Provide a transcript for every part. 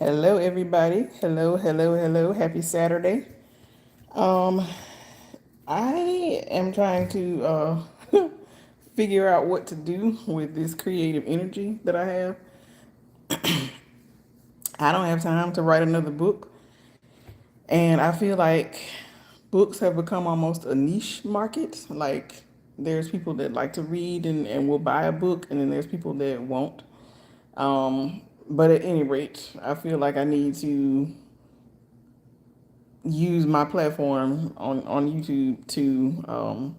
Hello, everybody. Hello, hello, hello. Happy Saturday. Um, I am trying to figure out what to do with this creative energy that I have. I don't have time to write another book, and I feel like books have become almost a niche market. Like, there's people that like to read and will buy a book, and then there's people that won't. But at any rate, I feel like I need to use my platform on YouTube to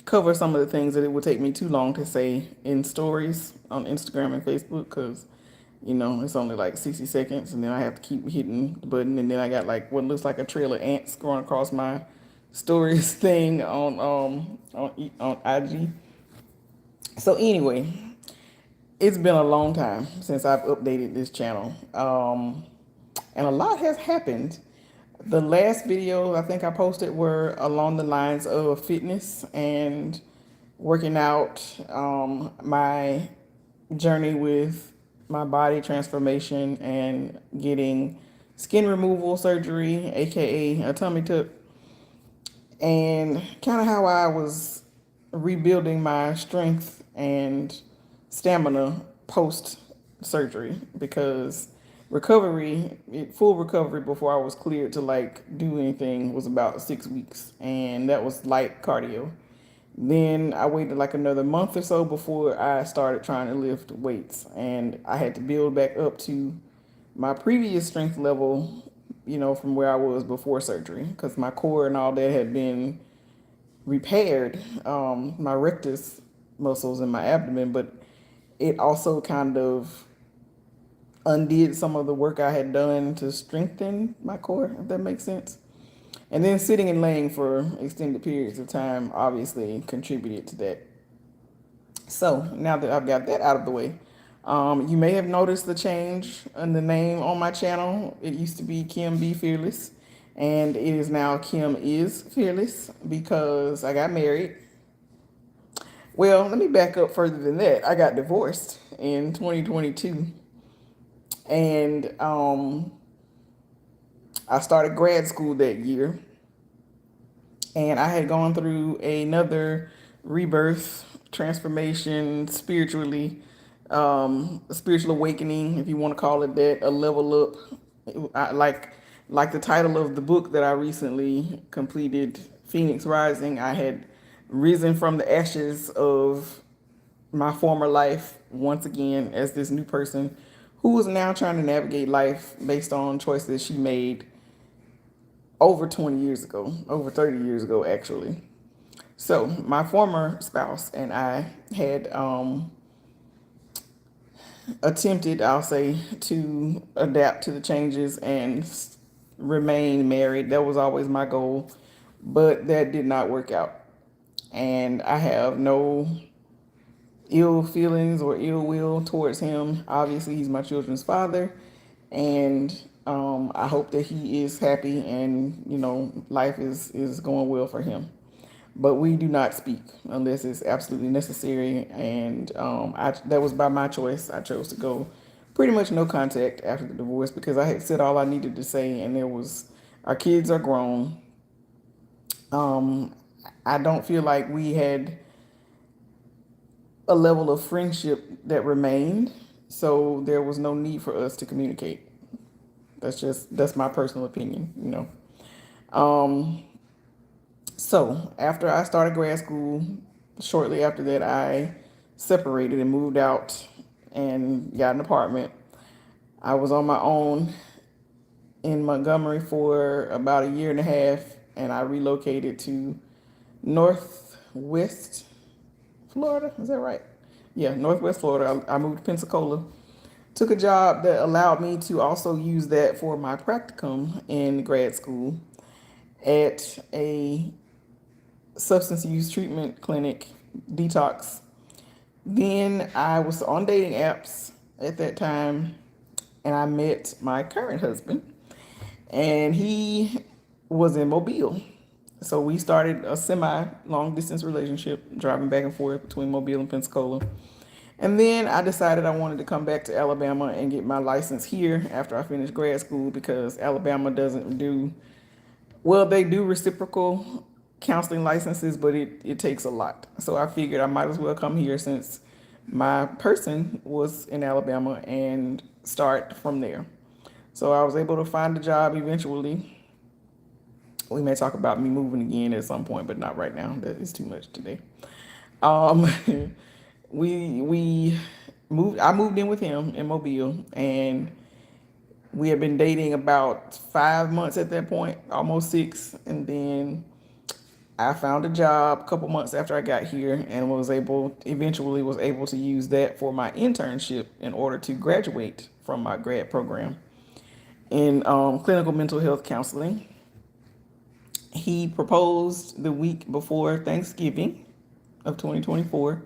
cover some of the things that it would take me too long to say in stories on Instagram and Facebook because it's only like 60 seconds and then I have to keep hitting the button and then I got like what looks like a trail of ants going across my stories thing on IG. So anyway, it's been a long time since I've updated this channel. And a lot has happened. The last videos I think I posted were along the lines of fitness and working out, my journey with my body transformation and getting skin removal surgery, aka a tummy tuck, and kind of how I was rebuilding my strength and stamina post surgery because full recovery before I was cleared to like do anything was about 6 weeks, and that was light cardio. Then I waited like another month or so before I started trying to lift weights, and I had to build back up to my previous strength level, from where I was before surgery, because my core and all that had been repaired, my rectus muscles in my abdomen, but it also kind of undid some of the work I had done to strengthen my core, if that makes sense. And then sitting and laying for extended periods of time obviously contributed to that. So now that I've got that out of the way, you may have noticed the change in the name on my channel. It used to be Kim Be Fearless, and it is now Kim Is Fearless because I got married. Well, let me back up further than that. I got divorced in 2022, and I started grad school that year, and I had gone through another rebirth, transformation, spiritually, a spiritual awakening, if you want to call it that, a level up. Like the title of the book that I recently completed, Phoenix Rising. I had risen from the ashes of my former life once again as this new person who is now trying to navigate life based on choices she made over 20 years ago, over 30 years ago, actually. So, my former spouse and I had attempted, I'll say, to adapt to the changes and remain married. That was always my goal, but that did not work out. And I have no ill feelings or ill will towards him. Obviously, he's my children's father, and I hope that he is happy and life is going well for him. But we do not speak unless it's absolutely necessary, and that was by my choice. I chose to go pretty much no contact after the divorce because I had said all I needed to say, and there was our kids are grown. Um, I don't feel like we had a level of friendship that remained, so there was no need for us to communicate. That's my personal opinion. Um, so after I started grad school, shortly after that, I separated and moved out and got an apartment. I was on my own in Montgomery for about a year and a half, and I relocated to Northwest Florida. Is that right? Yeah, Northwest Florida. I moved to Pensacola. Took a job that allowed me to also use that for my practicum in grad school at a substance use treatment clinic, detox. Then I was on dating apps at that time, and I met my current husband, and he was in Mobile. So we started a semi long distance relationship, driving back and forth between Mobile and Pensacola. And then I decided I wanted to come back to Alabama and get my license here after I finished grad school because Alabama doesn't do, well, they do reciprocal counseling licenses, but it takes a lot. So I figured I might as well come here since my person was in Alabama and start from there. So I was able to find a job eventually. We may talk about me moving again at some point, but not right now. That is too much today. Um, we moved. I moved in with him in Mobile, and we had been dating about 5 months at that point, almost six, and then I found a job a couple months after I got here, and eventually was able to use that for my internship in order to graduate from my grad program in clinical mental health counseling. He proposed the week before Thanksgiving of 2024.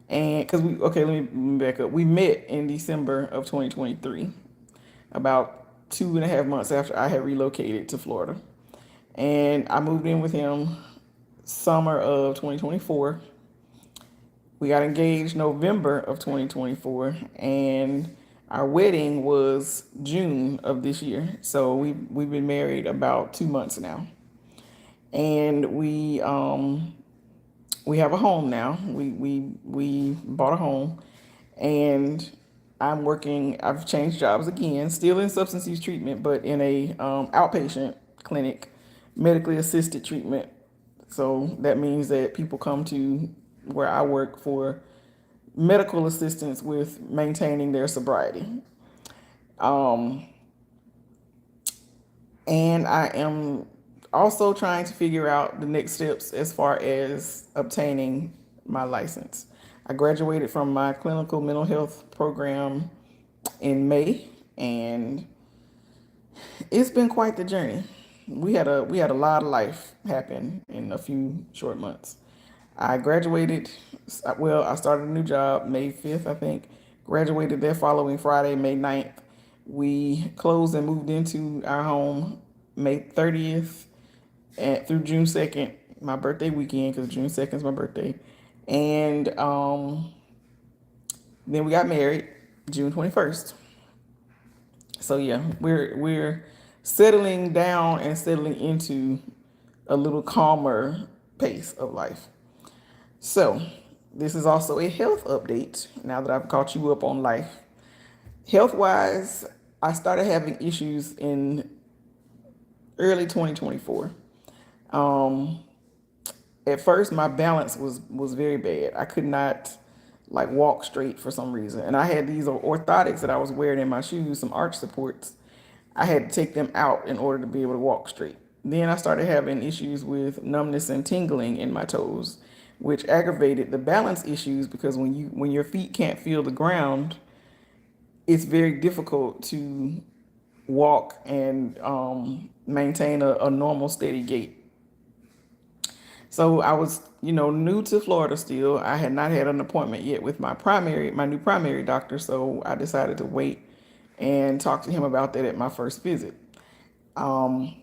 And because let me back up. We met in December of 2023, about 2.5 months after I had relocated to Florida. And I moved in with him summer of 2024. We got engaged November of 2024, and our wedding was June of this year. So we've been married about 2 months now, and we have a home now. We bought a home, and I'm working. I've changed jobs again, still in substance use treatment, but in a outpatient clinic, medically assisted treatment. So that means that people come to where I work for medical assistance with maintaining their sobriety. Um, and I am also trying to figure out the next steps as far as obtaining my license. I graduated from my clinical mental health program in May, and it's been quite the journey. We had a lot of life happen in a few short months. I graduated, well, I started a new job May 5th, I think. Graduated that following Friday, May 9th. We closed and moved into our home May 30th and through June 2nd, my birthday weekend, because June 2nd is my birthday. And then we got married June 21st. So yeah, we're settling down and settling into a little calmer pace of life. So this is also a health update now that I've caught you up on life. Health wise, I started having issues in early 2024. Um, at first, my balance was very bad. I could not like walk straight for some reason, and I had these orthotics that I was wearing in my shoes, some arch supports. I had to take them out in order to be able to walk straight. Then I started having issues with numbness and tingling in my toes, which aggravated the balance issues because when your feet can't feel the ground, it's very difficult to walk and maintain a normal steady gait. So I was, new to Florida still. I had not had an appointment yet with my new primary doctor. So I decided to wait and talk to him about that at my first visit. Um,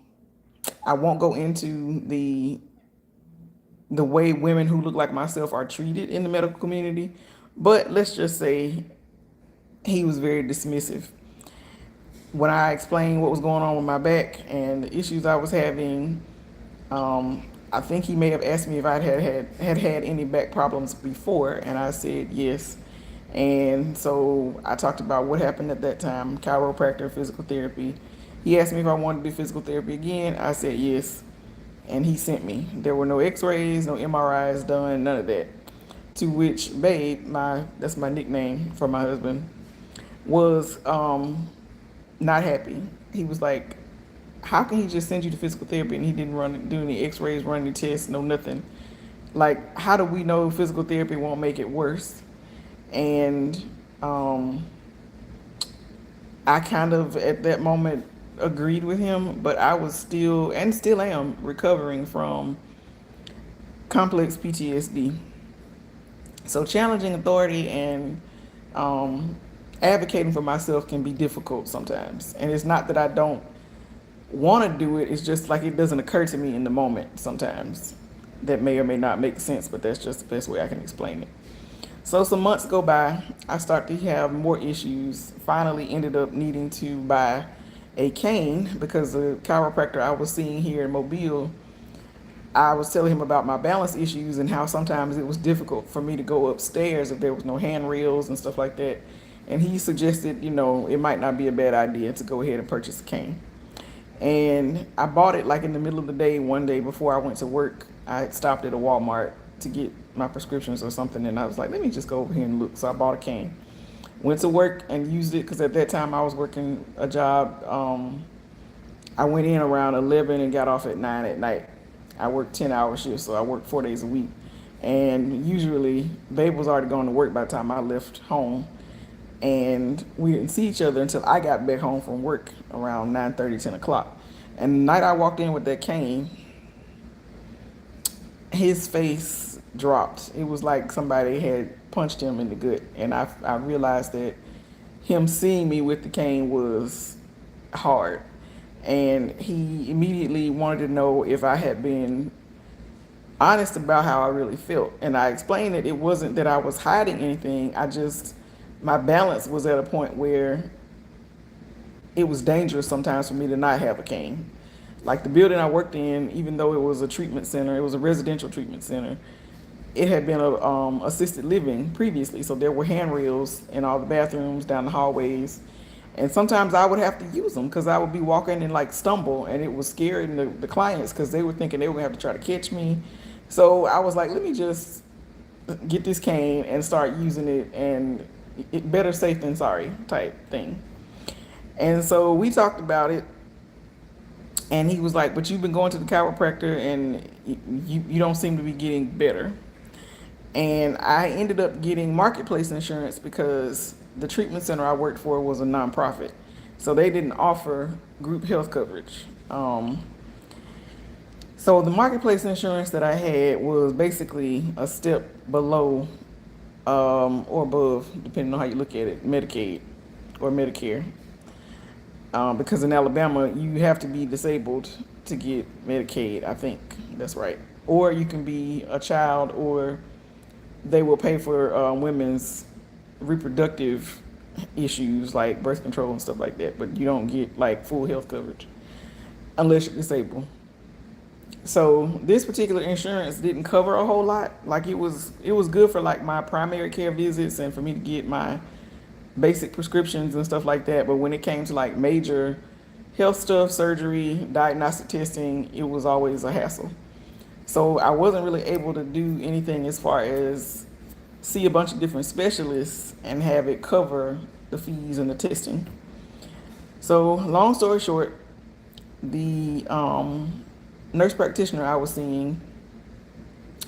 I won't go into the way women who look like myself are treated in the medical community, but let's just say he was very dismissive. When I explained what was going on with my back and the issues I was having, I think he may have asked me if I had any back problems before, and I said yes. And so I talked about what happened at that time, chiropractor, physical therapy. He asked me if I wanted to do physical therapy again. I said yes, and he sent me. There were no X-rays, no MRIs done, none of that. To which Babe, that's my nickname for my husband, was not happy. He was like, how can he just send you to physical therapy and he didn't do any x-rays, run any tests, no nothing? Like, how do we know physical therapy won't make it worse? And I kind of at that moment agreed with him, but I was still and still am recovering from complex PTSD. So challenging authority and um, advocating for myself can be difficult sometimes. And it's not that I don't want to do it, it's just like it doesn't occur to me in the moment sometimes. That may or may not make sense, but that's just the best way I can explain it. So some months go by. I start to have more issues. Finally ended up needing to buy a cane because the chiropractor I was seeing here in Mobile, I was telling him about my balance issues and how sometimes it was difficult for me to go upstairs if there was no handrails and stuff like that. And he suggested, it might not be a bad idea to go ahead and purchase a cane. And I bought it like in the middle of the day one day before I went to work. I had stopped at a Walmart to get my prescriptions or something, and I was like, let me just go over here and look. So I bought a cane. Went to work and used it because at that time I was working a job. I went in around 11 and got off at 9 at night. I worked 10-hour shifts, so I worked 4 days a week. And usually, Babe was already going to work by the time I left home. And we didn't see each other until I got back home from work around 9:30, 10 o'clock. And the night I walked in with that cane, his face dropped. It was like somebody had punched him in the gut. And I realized that him seeing me with the cane was hard. And he immediately wanted to know if I had been honest about how I really felt. And I explained that it wasn't that I was hiding anything. My balance was at a point where it was dangerous sometimes for me to not have a cane. Like the building I worked in, even though it was a treatment center, it was a residential treatment center, it had been a assisted living previously. So there were handrails in all the bathrooms, down the hallways. And sometimes I would have to use them because I would be walking and like stumble, and it was scaring the clients because they were thinking they were going to have to try to catch me. So I was like, let me just get this cane and start using it, and it better safe than sorry type thing. And so we talked about it, and he was like, but you've been going to the chiropractor and you don't seem to be getting better. And I ended up getting marketplace insurance because the treatment center I worked for was a nonprofit. So they didn't offer group health coverage. So the marketplace insurance that I had was basically a step below or above, depending on how you look at it, Medicaid or Medicare. Because in Alabama, you have to be disabled to get Medicaid. I think that's right. Or you can be a child, or they will pay for women's reproductive issues like birth control and stuff like that. But you don't get like full health coverage unless you're disabled. So this particular insurance didn't cover a whole lot. Like it was good for like my primary care visits and for me to get my basic prescriptions and stuff like that. But when it came to like major health stuff, surgery, diagnostic testing, it was always a hassle. So I wasn't really able to do anything as far as see a bunch of different specialists and have it cover the fees and the testing. So long story short, the nurse practitioner I was seeing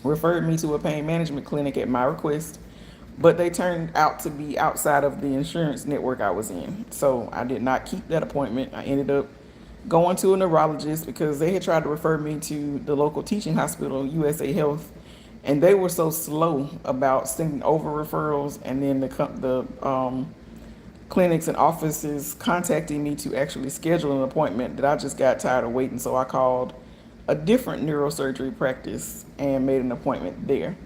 referred me to a pain management clinic at my request, but they turned out to be outside of the insurance network I was in. So I did not keep that appointment. I ended up going to a neurologist because they had tried to refer me to the local teaching hospital, USA Health, and they were so slow about sending over referrals, and then the clinics and offices contacting me to actually schedule an appointment that I just got tired of waiting. So I called a different neurosurgery practice and made an appointment there.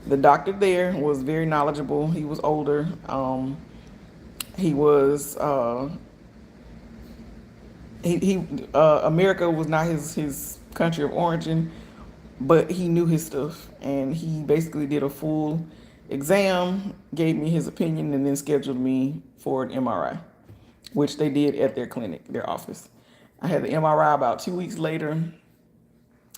The doctor there was very knowledgeable. He was older. He was America was not his country of origin, but he knew his stuff, and he basically did a full exam, gave me his opinion, and then scheduled me for an MRI, which they did at their clinic, their office. I had the MRI about 2 weeks later,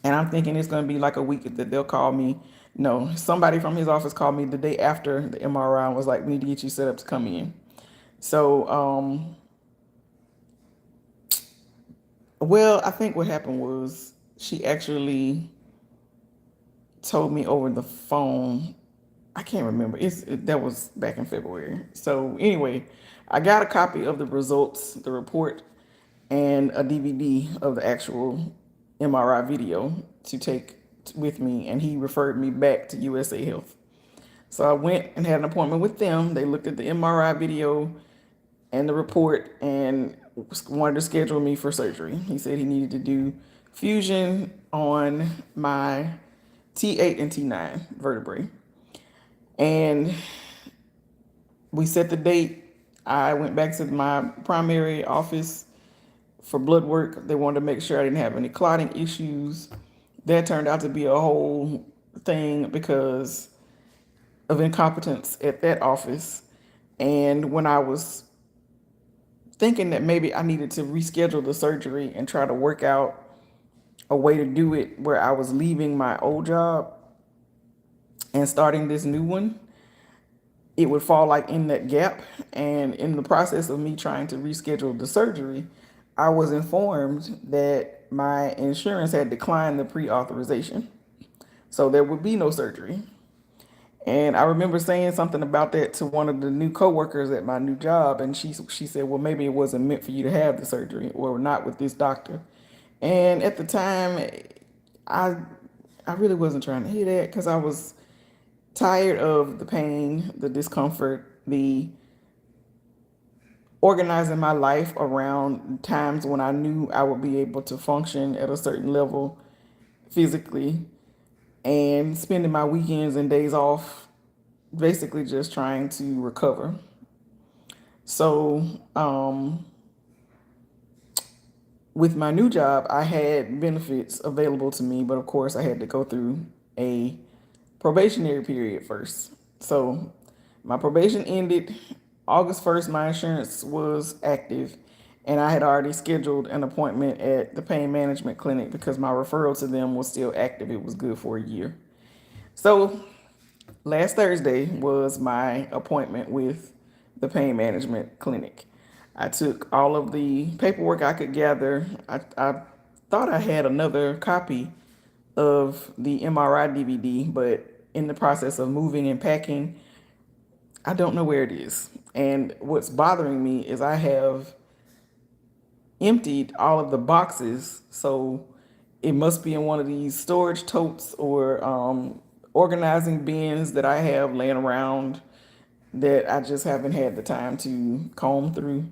and I'm thinking it's going to be like a week that they'll call me. No, somebody from his office called me the day after the MRI and was like, we need to get you set up to come in. So, well, I think what happened was she actually told me over the phone. I can't remember. That was back in February. So anyway, I got a copy of the results, the report, and a DVD of the actual MRI video to take with me, and he referred me back to USA Health. So I went and had an appointment with them. They looked at the MRI video and the report and wanted to schedule me for surgery. He said he needed to do fusion on my T8 and T9 vertebrae. And we set the date. I went back to my primary office for blood work. They wanted to make sure I didn't have any clotting issues. That turned out to be a whole thing because of incompetence at that office. And when I was thinking that maybe I needed to reschedule the surgery and try to work out a way to do it where I was leaving my old job and starting this new one, it would fall like in that gap. And in the process of me trying to reschedule the surgery, I was informed that my insurance had declined the pre-authorization. So there would be no surgery. And I remember saying something about that to one of the new coworkers at my new job, and she said, "Well, maybe it wasn't meant for you to have the surgery, or not with this doctor." And at the time, I I really wasn't trying to hear that because I was tired of the pain, the discomfort, the organizing my life around times when I knew I would be able to function at a certain level physically, and spending my weekends and days off basically just trying to recover. So, with my new job, I had benefits available to me, but of course, I had to go through a probationary period first. So, my probation ended August 1st. My insurance was active, and I had already scheduled an appointment at the pain management clinic because my referral to them was still active. It was good for a year. So, last Thursday was my appointment with the pain management clinic. I took all of the paperwork I could gather. I thought I had another copy of the MRI DVD, but in the process of moving and packing, I don't know where it is. And what's bothering me is I have emptied all of the boxes, so it must be in one of these storage totes or organizing bins that I have laying around that I just haven't had the time to comb through.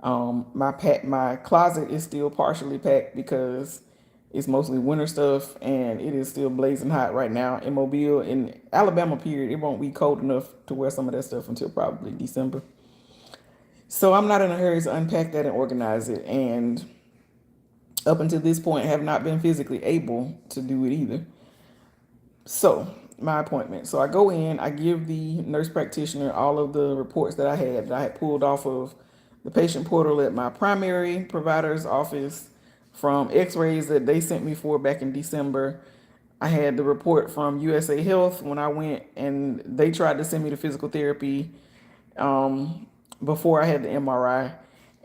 My closet is still partially packed because it's mostly winter stuff, and it is still blazing hot right now in Mobile. In Alabama, period, it won't be cold enough to wear some of that stuff until probably December. So I'm not in a hurry to unpack that and organize it. And up until this point, have not been physically able to do it either. So, my appointment. So I go in, I give the nurse practitioner all of the reports that I had pulled off of the patient portal at my primary provider's office, from x-rays that they sent me for back in December. I had the report from USA Health when I went and they tried to send me to physical therapy before I had the MRI.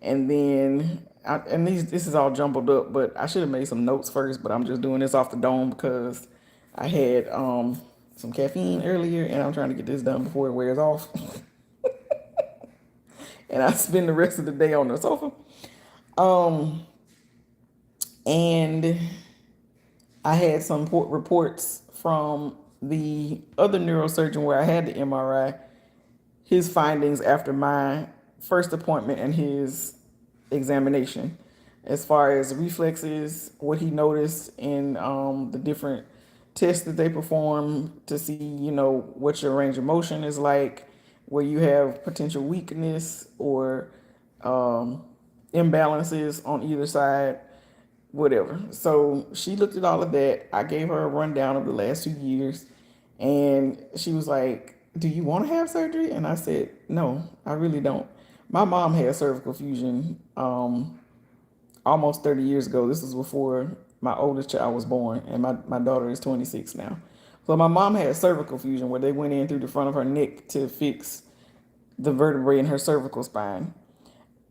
And then this is all jumbled up, but I should have made some notes first, but I'm just doing this off the dome because I had some caffeine earlier, and I'm trying to get this done before it wears off. And I spend the rest of the day on the sofa. Um, and I had some reports from the other neurosurgeon where I had the MRI, his findings after my first appointment and his examination, as far as reflexes, what he noticed in the different tests that they perform to see, what your range of motion is like, where you have potential weakness or um, imbalances on either side, whatever. So she looked at all of that. I gave her a rundown of the last 2 years, and she was like, "Do you want to have surgery?" And I said, "No, I really don't." My mom had cervical fusion almost 30 years ago. This was before my oldest child was born, and my daughter is 26 now. So my mom had cervical fusion where they went in through the front of her neck to fix the vertebrae in her cervical spine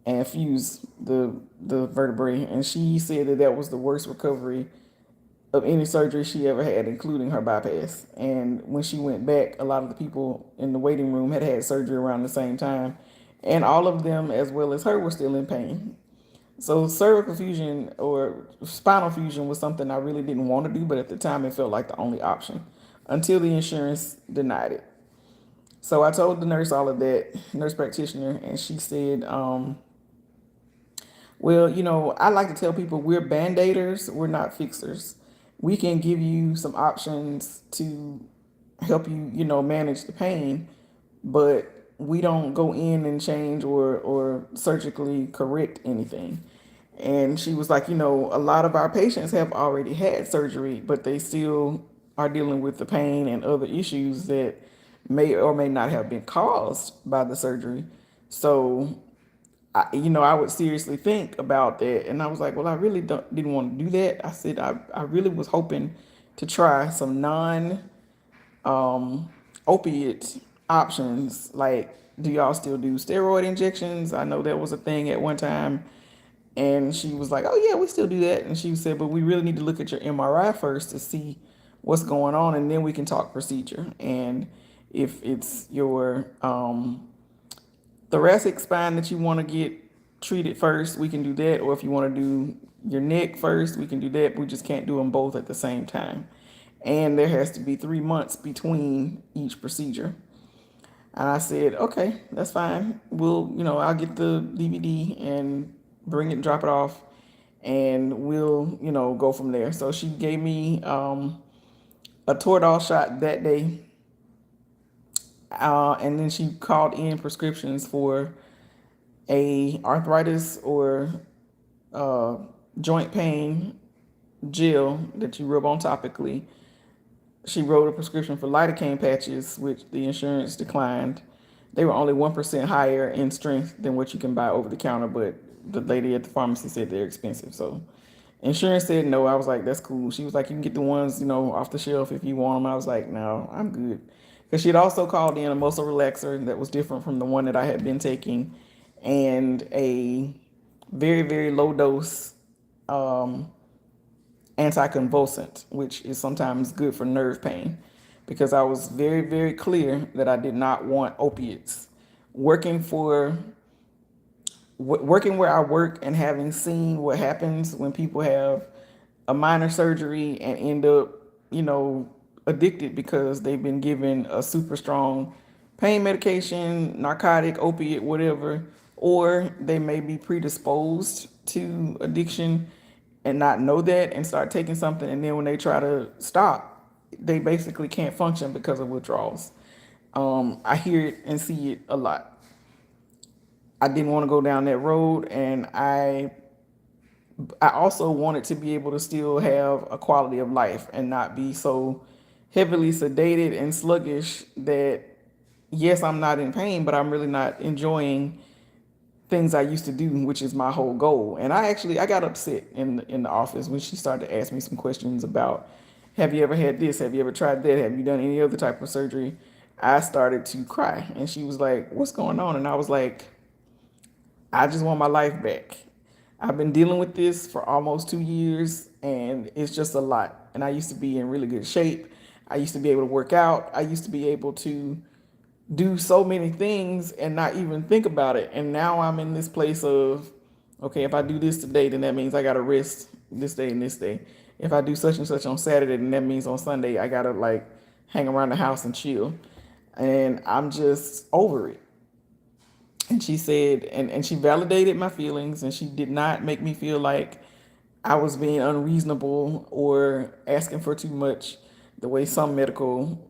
and fuse the vertebrae. And she said that that was the worst recovery of any surgery she ever had, including her bypass. And when she went back, a lot of the people in the waiting room had had surgery around the same time, and all of them, as well as her, were still in pain. So cervical fusion or spinal fusion was something I really didn't want to do, but at the time it felt like the only option until the insurance denied it. So I told the nurse all of that, nurse practitioner, and she said, well, I like to tell people we're band-aiders, we're not fixers. We can give you some options to help you, manage the pain, but we don't go in and change or surgically correct anything. And she was like, a lot of our patients have already had surgery, but they still are dealing with the pain and other issues that may or may not have been caused by the surgery. So, I would seriously think about that. And I was like, well, I really didn't want to do that. I said, I really was hoping to try some opiate options. Like, do y'all still do steroid injections? I know that was a thing at one time. And she was like, oh, yeah, we still do that. And she said, but we really need to look at your MRI first to see what's going on. And then we can talk procedure. And if it's your thoracic spine that you want to get treated first, we can do that. Or if you want to do your neck first, we can do that. We just can't do them both at the same time. And there has to be 3 months between each procedure. And I said, okay, that's fine. I'll get the DVD and bring it and drop it off, and we'll, go from there. So she gave me a Toradol shot that day. And then she called in prescriptions for a arthritis or joint pain gel that you rub on topically. She wrote a prescription for lidocaine patches, which the insurance declined. They were only 1% higher in strength than what you can buy over the counter, but the lady at the pharmacy said they're expensive. So insurance said no. I was like, that's cool. She was like, you can get the ones, off the shelf if you want them. I was like, no, I'm good. Because she had also called in a muscle relaxer that was different from the one that I had been taking, and a very, very low dose anticonvulsant, which is sometimes good for nerve pain, because I was very, very clear that I did not want opiates. Working where I work and having seen what happens when people have a minor surgery and end up, addicted because they've been given a super strong pain medication, narcotic, opiate, whatever, or they may be predisposed to addiction and not know that and start taking something, and then when they try to stop, they basically can't function because of withdrawals. I hear it and see it a lot. I didn't want to go down that road, and I also wanted to be able to still have a quality of life and not be so heavily sedated and sluggish that, yes, I'm not in pain, but I'm really not enjoying things I used to do, which is my whole goal. And I got upset in the office when she started to ask me some questions about, have you ever had this? Have you ever tried that? Have you done any other type of surgery? I started to cry, and she was like, what's going on? And I was like, I just want my life back. I've been dealing with this for almost 2 years, and it's just a lot. And I used to be in really good shape. I used to be able to work out. I used to be able to do so many things and not even think about it. And now I'm in this place of, okay, if I do this today, then that means I got to rest this day and this day. If I do such and such on Saturday, then that means on Sunday I got to like hang around the house and chill. And I'm just over it. And she said, and she validated my feelings, and she did not make me feel like I was being unreasonable or asking for too much the way some medical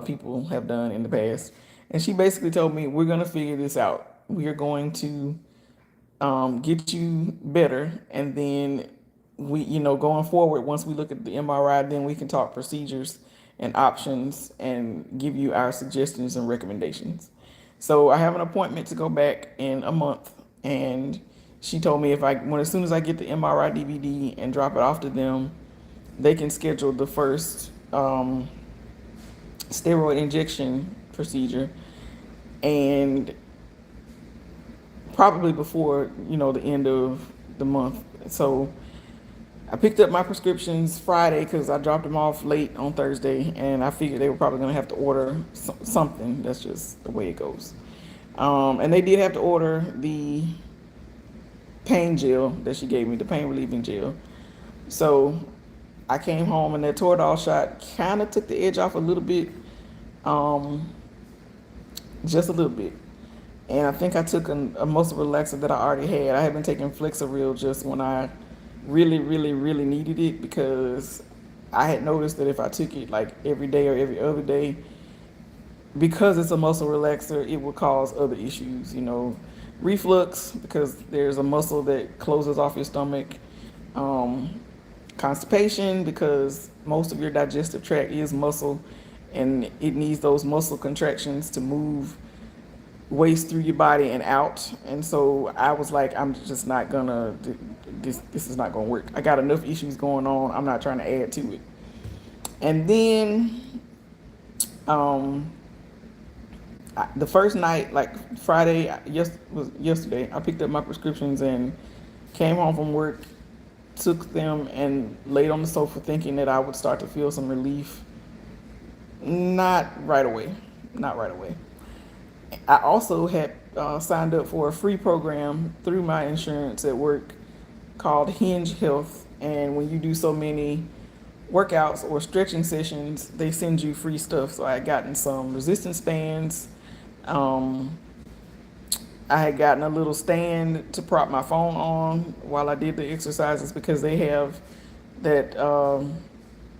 people have done in the past. And she basically told me, we're going to figure this out. We are going to get you better. And then we, going forward, once we look at the MRI, then we can talk procedures and options and give you our suggestions and recommendations. So I have an appointment to go back in a month, and she told me as soon as I get the MRI DVD and drop it off to them, they can schedule the first steroid injection procedure, and probably before the end of the month. So I picked up my prescriptions Friday because I dropped them off late on Thursday, and I figured they were probably going to have to order something. That's just the way it goes. And they did have to order the pain gel that she gave me, the pain relieving gel. So I came home, and that Toradol shot kind of took the edge off a little bit, just a little bit. And I think I took a muscle relaxer that I already had. I had been taking Flexeril just when I really, really, really needed it, because I had noticed that if I took it like every day or every other day, because it's a muscle relaxer, it will cause other issues, reflux, because there's a muscle that closes off your stomach, um, constipation, because most of your digestive tract is muscle and it needs those muscle contractions to move waste through your body and out. And so I was like, I'm just not gonna, this is not gonna work. I got enough issues going on. I'm not trying to add to it. And then, um, the first night, like Friday, was yesterday, I picked up my prescriptions and came home from work, took them and laid on the sofa thinking that I would start to feel some relief. Not right away. Not right away. I also had signed up for a free program through my insurance at work called Hinge Health. And when you do so many workouts or stretching sessions, they send you free stuff. So I had gotten some resistance bands. Um, I had gotten a little stand to prop my phone on while I did the exercises, because they have that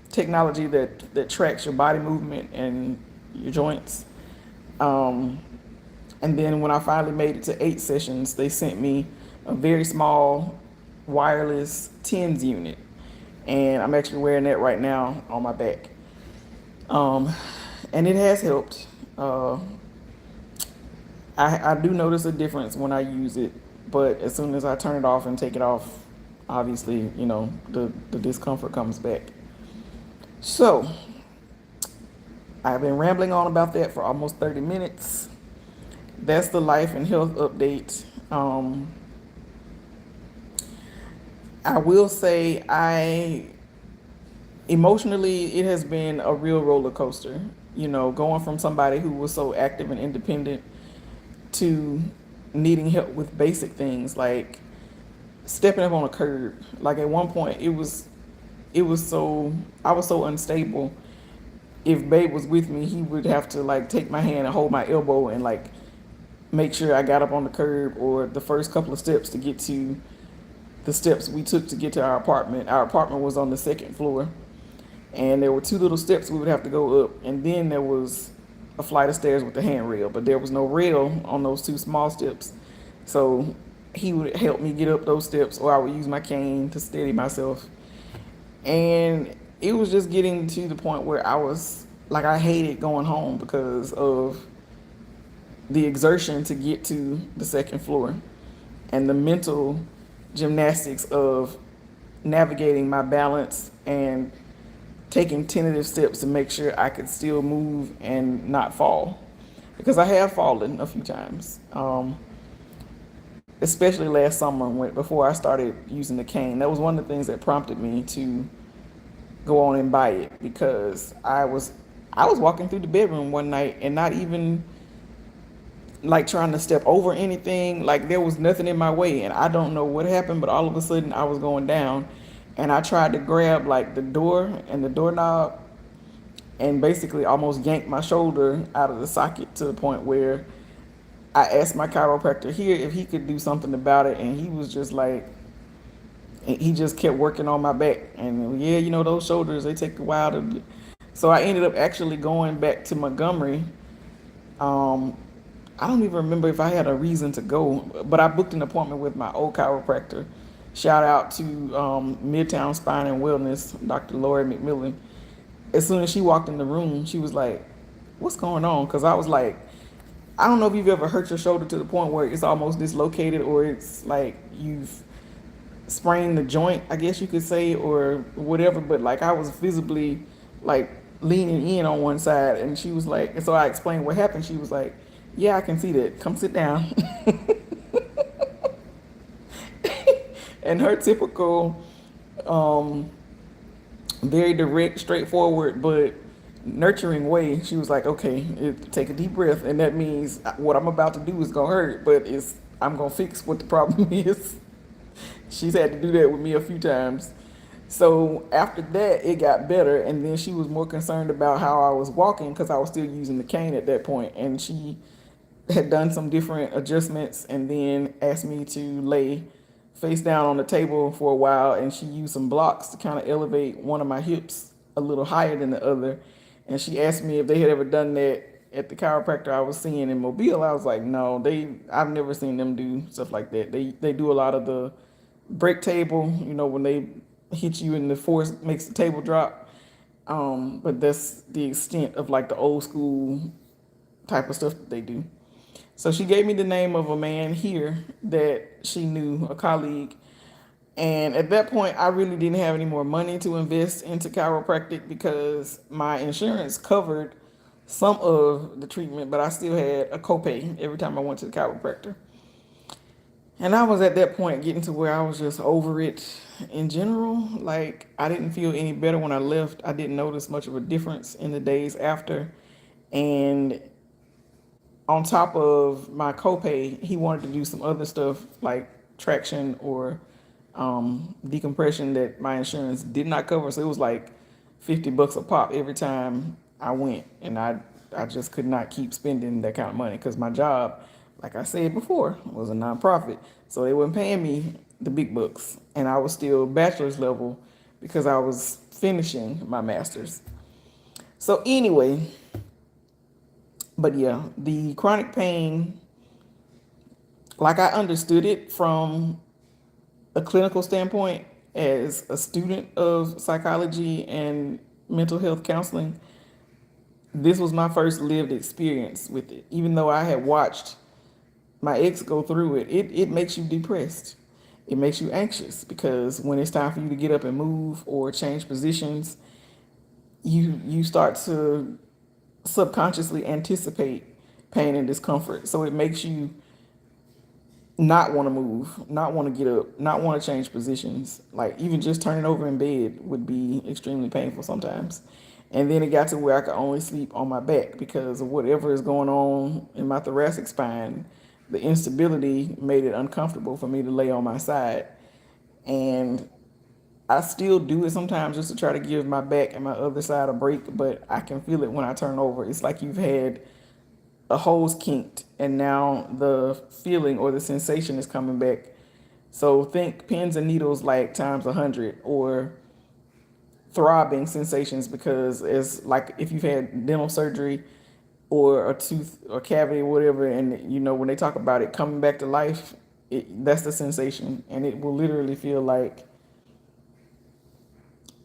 technology that tracks your body movement and your joints. Um, and then when I finally made it to 8 sessions, they sent me a very small wireless TENS unit. And I'm actually wearing that right now on my back. Um, and it has helped. I do notice a difference when I use it, but as soon as I turn it off and take it off, obviously, the discomfort comes back. So I've been rambling on about that for almost 30 minutes. That's the life and health update. I will say, emotionally, it has been a real roller coaster. Going from somebody who was so active and independent to needing help with basic things like stepping up on a curb. Like at one point, I was so unstable. If Babe was with me, he would have to like take my hand and hold my elbow and like make sure I got up on the curb or the first couple of steps to get to the steps we took to get to our apartment. Our apartment was on the second floor, and there were two little steps we would have to go up, and then there was a flight of stairs with the handrail, but there was no rail on those two small steps. So he would help me get up those steps, or I would use my cane to steady myself. And it was just getting to the point where I was like, I hated going home because of the exertion to get to the second floor and the mental gymnastics of navigating my balance and taking tentative steps to make sure I could still move and not fall. Because I have fallen a few times, especially last summer before I started using the cane. That was one of the things that prompted me to go on and buy it, because I was walking through the bedroom one night and not even like trying to step over anything. Like there was nothing in my way, and I don't know what happened, but all of a sudden I was going down, and I tried to grab like the door and the doorknob, and basically almost yanked my shoulder out of the socket to the point where I asked my chiropractor here if he could do something about it, and he was just like, he just kept working on my back. And yeah, those shoulders, they take a while to. So I ended up actually going back to Montgomery. Um, I don't even remember if I had a reason to go, but I booked an appointment with my old chiropractor. Shout out to Midtown Spine and Wellness, Dr. Lori McMillan. As soon as she walked in the room, she was like, "What's going on?" Because I was like, I don't know if you've ever hurt your shoulder to the point where it's almost dislocated, or it's like you've sprained the joint, I guess you could say, or whatever. But like I was visibly like leaning in on one side, and she was like, and so I explained what happened. She was like, "Yeah, I can see that. Come sit down." And her typical, um, very direct, straightforward, but nurturing way, she was like, "Okay, take a deep breath, and that means what I'm about to do is gonna hurt, but I'm gonna fix what the problem is." She's had to do that with me a few times. So after that, it got better, and then she was more concerned about how I was walking because I was still using the cane at that point, and she had done some different adjustments, and then asked me to lay face down on the table for a while, and she used some blocks to kind of elevate one of my hips a little higher than the other. And she asked me if they had ever done that at the chiropractor I was seeing in Mobile. I was like, no, I've never seen them do stuff like that. They do a lot of the break table, when they hit you and the force makes the table drop. But that's the extent of like the old school type of stuff that they do. So she gave me the name of a man here that she knew, a colleague. And at that point, I really didn't have any more money to invest into chiropractic because my insurance covered some of the treatment, but I still had a copay every time I went to the chiropractor. And I was at that point getting to where I was just over it in general. Like, I didn't feel any better when I left. I didn't notice much of a difference in the days after. And on top of my copay, he wanted to do some other stuff like traction or decompression that my insurance did not cover. So it was like $50 a pop every time I went, and I just could not keep spending that kind of money because my job, like I said before, was a nonprofit, so they weren't paying me the big bucks, and I was still bachelor's level because I was finishing my master's. So anyway, but yeah, the chronic pain, like I understood it from a clinical standpoint as a student of psychology and mental health counseling. This was my first lived experience with it. Even though I had watched my ex go through it, it makes you depressed. It makes you anxious because when it's time for you to get up and move or change positions, you start to subconsciously anticipate pain and discomfort. So it makes you not want to move, not want to get up, not want to change positions. Like even just turning over in bed would be extremely painful sometimes. And then it got to where I could only sleep on my back because of whatever is going on in my thoracic spine. The instability made it uncomfortable for me to lay on my side. And I still do it sometimes just to try to give my back and my other side a break, but I can feel it when I turn over. It's like you've had a hose kinked and now the feeling or the sensation is coming back. So think pins and needles like times 100 or throbbing sensations because it's like if you've had dental surgery or a tooth or cavity or whatever, and when they talk about it coming back to life, that's the sensation, and it will literally feel like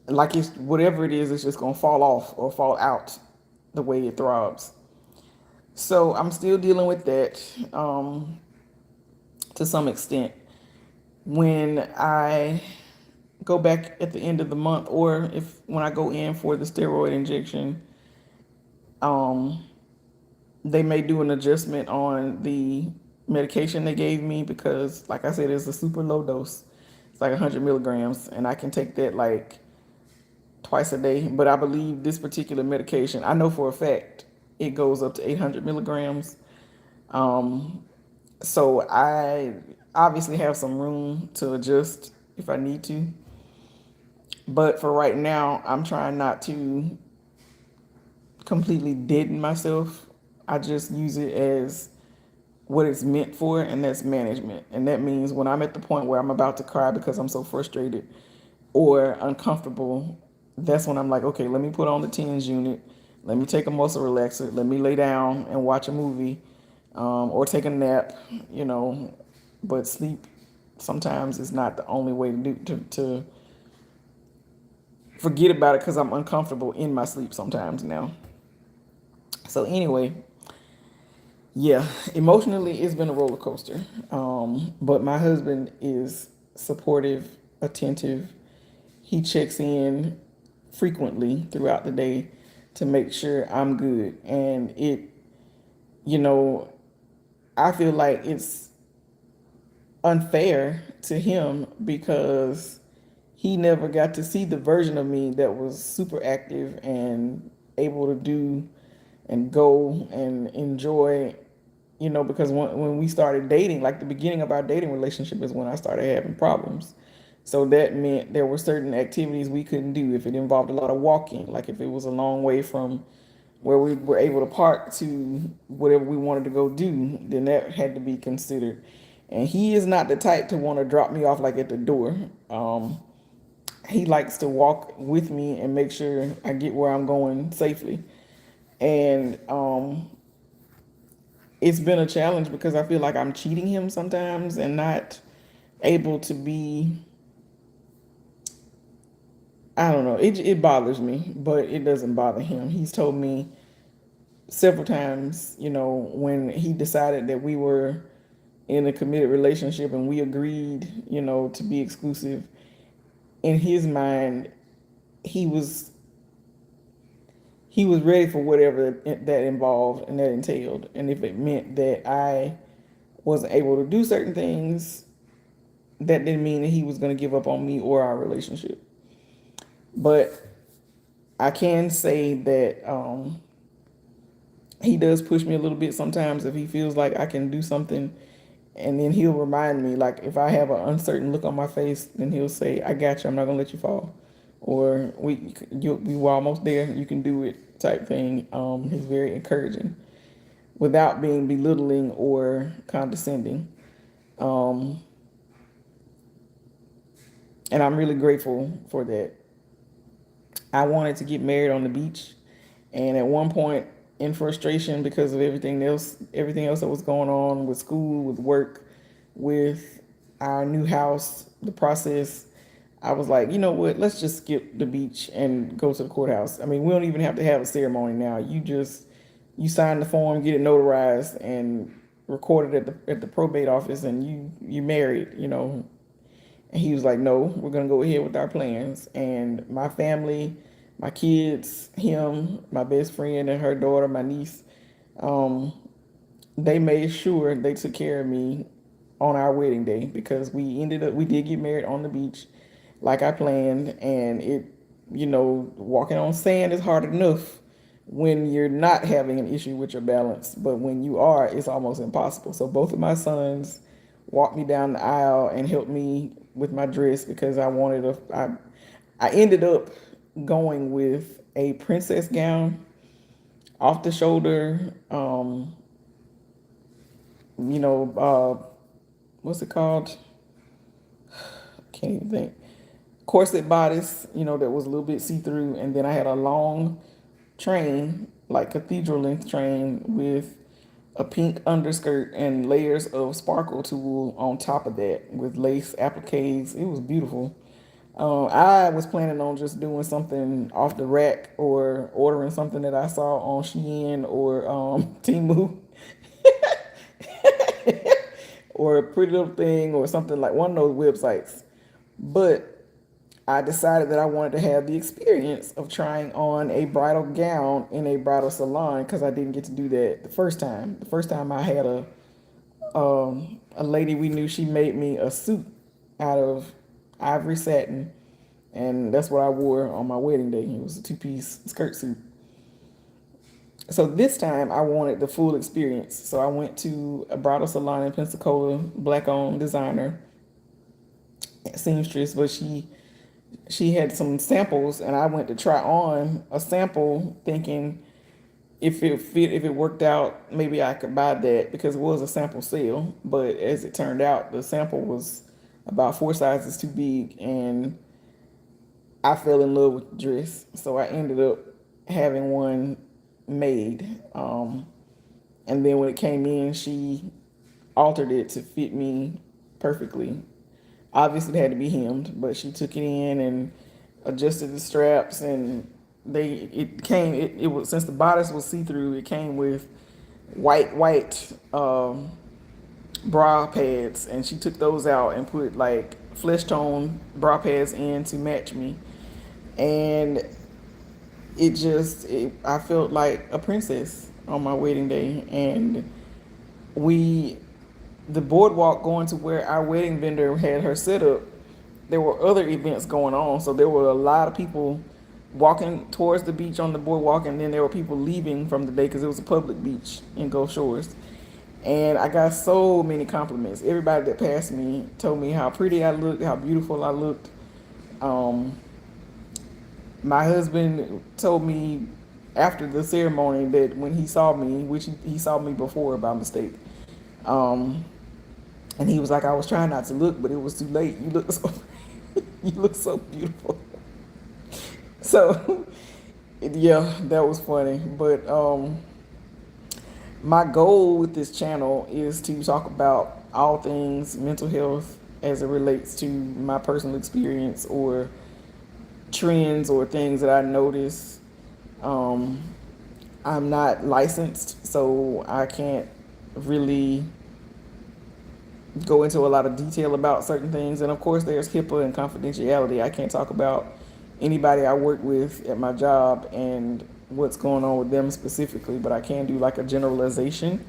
it's whatever it is, it's just gonna fall off or fall out the way it throbs. So I'm still dealing with that to some extent. When I go back at the end of the month, or if when I go in for the steroid injection, um, they may do an adjustment on the medication they gave me because, like I said, it's a super low dose. It's like 100 milligrams, and I can take that like twice a day. But I believe this particular medication, I know for a fact, it goes up to 800 milligrams. So I obviously have some room to adjust if I need to. But for right now, I'm trying not to completely deaden myself. I just use it as what it's meant for, and that's management. And that means when I'm at the point where I'm about to cry because I'm so frustrated or uncomfortable, that's when I'm like, okay, let me put on the TENS unit. Let me take a muscle relaxer. Let me lay down and watch a movie or take a nap, But sleep sometimes is not the only way to forget about it because I'm uncomfortable in my sleep sometimes now. So anyway, yeah, emotionally it's been a roller coaster. But my husband is supportive, attentive. He checks in frequently throughout the day to make sure I'm good. And you know, I feel like it's unfair to him because he never got to see the version of me that was super active and able to do and go and enjoy, because when we started dating, like the beginning of our dating relationship is when I started having problems. So that meant there were certain activities we couldn't do if it involved a lot of walking, like if it was a long way from where we were able to park to whatever we wanted to go do, then that had to be considered. And he is not the type to want to drop me off like at the door. he likes to walk with me and make sure I get where I'm going safely. And it's been a challenge because I feel like I'm cheating him sometimes and not able to be. I don't know. It bothers me, but it doesn't bother him. He's told me several times, when he decided that we were in a committed relationship and we agreed, to be exclusive. In his mind, he was he was ready for whatever that involved and that entailed. And if it meant that I wasn't able to do certain things, that didn't mean that he was going to give up on me or our relationship. But I can say that he does push me a little bit sometimes if he feels like I can do something. And then he'll remind me, like if I have an uncertain look on my face, then he'll say, "I got you. I'm not gonna let you fall," or we were almost there. You can do it," type thing. He's very encouraging, without being belittling or condescending. Um, and I'm really grateful for that. I wanted to get married on the beach, and at one point, in frustration because of everything else that was going on with school, with work, with our new house, the process, I was like, you know what? Let's just skip the beach and go to the courthouse. I mean, we don't even have to have a ceremony now. You sign the form, get it notarized, and record it at the probate office, and you married. And he was like, no, we're going to go ahead with our plans. And my family, my kids, him, my best friend, and her daughter, my niece, um, they made sure they took care of me on our wedding day, because we did get married on the beach like I planned. And walking on sand is hard enough when you're not having an issue with your balance, but when you are, it's almost impossible. So both of my sons walked me down the aisle and helped me with my dress, because I ended up going with a princess gown, off the shoulder, what's it called? Can't even think. Corset bodice, that was a little bit see through, and then I had a long train, like cathedral length train, with a pink underskirt and layers of sparkle tulle on top of that with lace appliques. It was beautiful. I was planning on just doing something off the rack or ordering something that I saw on Shein or Temu or a Pretty Little Thing or something, like one of those websites. But I decided that I wanted to have the experience of trying on a bridal gown in a bridal salon, because I didn't get to do that the first time. The first time I had a lady we knew, she made me a suit out of ivory satin, and that's what I wore on my wedding day. It was a two-piece skirt suit. So this time I wanted the full experience. So I went to a bridal salon in Pensacola, black-owned designer, seamstress, but she had some samples, and I went to try on a sample thinking if it fit, if it worked out, maybe I could buy that, because it was a sample sale. But as it turned out, the sample was about 4 sizes too big, and I fell in love with the dress. So I ended up having one made. And then when it came in, she altered it to fit me perfectly. Obviously, it had to be hemmed, but she took it in and adjusted the straps, and it was, since the bodice was see through, it came with white bra pads, and she took those out and put like flesh tone bra pads in to match me. And I felt like a princess on my wedding day. And we the boardwalk going to where our wedding vendor had her set up, there were other events going on. So there were a lot of people walking towards the beach on the boardwalk, and then there were people leaving from the day, because it was a public beach in Gulf Shores. And I got so many compliments. Everybody that passed me told me how pretty I looked, how beautiful I looked. Um, my husband told me after the ceremony that when he saw me, which he saw me before by mistake, um, and he was like, I was trying not to look, but it was too late. You look so. You look so beautiful. So, yeah, that was funny. But my goal with this channel is to talk about all things mental health as it relates to my personal experience or trends or things that I notice. Um, I'm not licensed, so I can't really go into a lot of detail about certain things. And of course, there's HIPAA and confidentiality. I can't talk about anybody I work with at my job and what's going on with them specifically, but I can do like a generalization.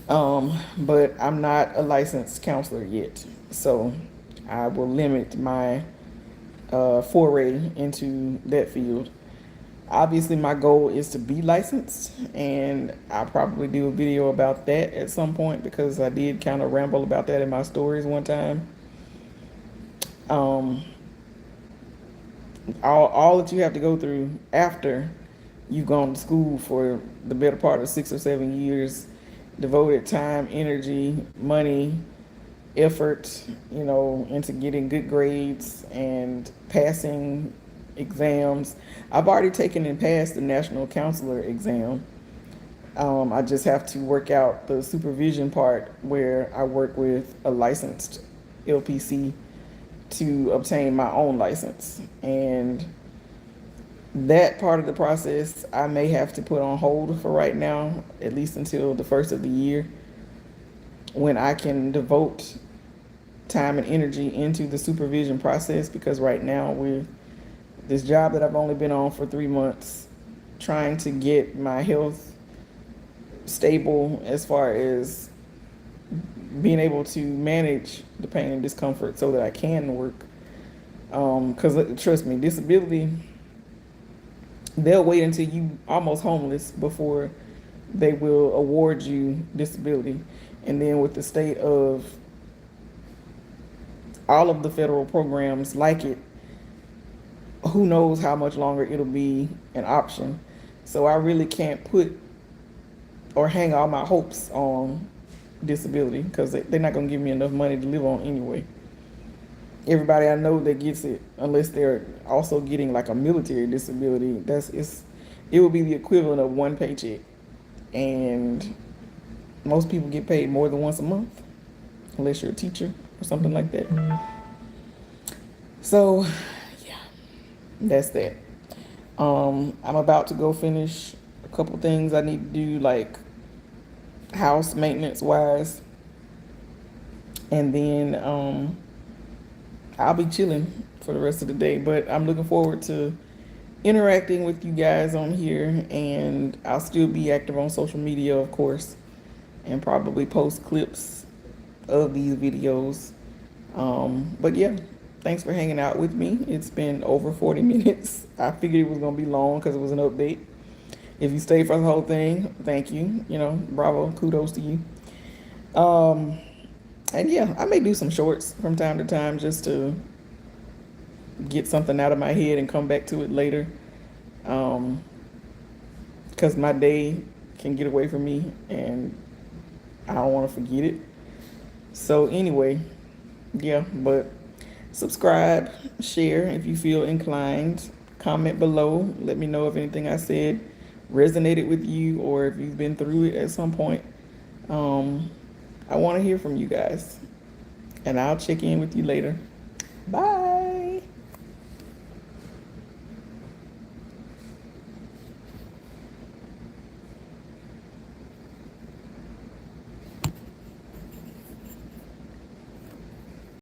But I'm not a licensed counselor yet, so I will limit my foray into that field. Obviously, my goal is to be licensed, and I'll probably do a video about that at some point because I did kind of ramble about that in my stories one time. Um, all that you have to go through after you've gone to school for the better part of 6 or 7 years, devoted time, energy, money, effort, into getting good grades and passing exams. I've already taken and passed the National Counselor exam. I just have to work out the supervision part where I work with a licensed LPC to obtain my own license. And that part of the process I may have to put on hold for right now, at least until the first of the year, when I can devote time and energy into the supervision process. Because right now, with this job that I've only been on for 3 months, trying to get my health stable as far as being able to manage the pain and discomfort so that I can work. Because trust me, disability, they'll wait until you almost homeless before they will award you disability. And then with the state of all of the federal programs like it, who knows how much longer it'll be an option. So I really can't put or hang all my hopes on disability because they're not going to give me enough money to live on anyway. Everybody I know that gets it, unless they're also getting like a military disability, it will be the equivalent of one paycheck. And most people get paid more than once a month, unless you're a teacher or something like that. So, yeah, that's that. I'm about to go finish a couple things I need to do, like house maintenance wise, and then I'll be chilling for the rest of the day. But I'm looking forward to interacting with you guys on here, and I'll still be active on social media, of course, and probably post clips of these videos. But yeah, thanks for hanging out with me. It's been over 40 minutes. I figured it was going to be long because it was an update. If you stayed for the whole thing, thank you. Bravo, kudos to you. And yeah, I may do some shorts from time to time just to get something out of my head and come back to it later. Because my day can get away from me and I don't want to forget it. So anyway, yeah, but subscribe, share if you feel inclined, comment below, let me know if anything I said resonated with you or if you've been through it at some point. I want to hear from you guys, and I'll check in with you later. Bye.